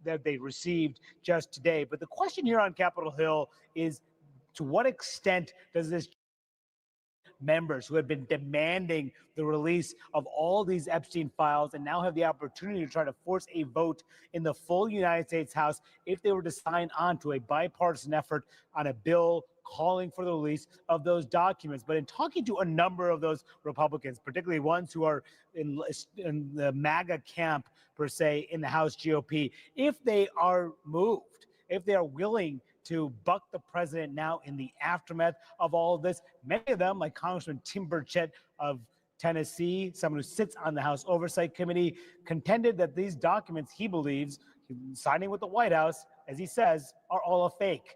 that they received just today. But the question here on Capitol Hill is, to what extent does this members who had been demanding the release of all these Epstein files and now have the opportunity to try to force a vote in the full United States House if they were to sign on to a bipartisan effort on a bill calling for the release of those documents. But in talking to a number of those Republicans, particularly ones who are in the MAGA camp, per se, in the House GOP, if they are moved, if they are willing to buck the president now in the aftermath of all of this, many of them, like Congressman Tim Burchett of Tennessee, someone who sits on the House Oversight Committee, contended that these documents, he believes, signing with the White House, as he says, are all a fake.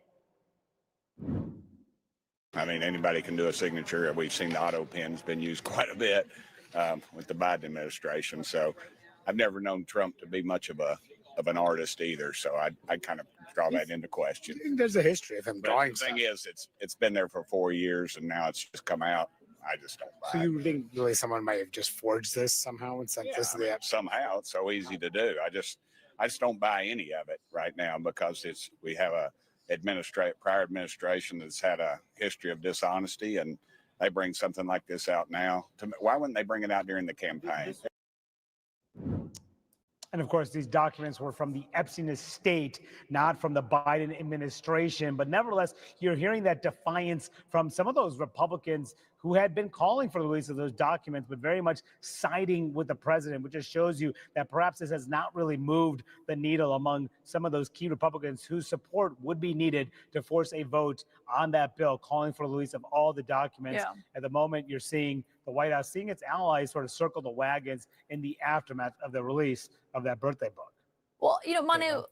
I mean, anybody can do a signature. We've seen the auto pen's been used quite a bit with the Biden administration. So I've never known Trump to be much of an artist either. So I kind of draw that into question. There's a history of him drawing. The thing is, it's been there for 4 years and now it's just come out. I just don't buy So you think really someone might have just forged this somehow and sent this to the somehow it's so easy to do. I just don't buy any of it right now because we have a prior administration that's had a history of dishonesty, and they bring something like this out now. Why wouldn't they bring it out during the campaign? And of course, these documents were from the Epstein estate, not from the Biden administration. But nevertheless, you're hearing that defiance from some of those Republicans who had been calling for the release of those documents, but very much siding with the president, which just shows you that perhaps this has not really moved the needle among some of those key Republicans whose support would be needed to force a vote on that bill, calling for the release of all the documents. Yeah. At the moment, you're seeing the White House, seeing its allies sort of circle the wagons in the aftermath of the release of that birthday book. Well, Manu,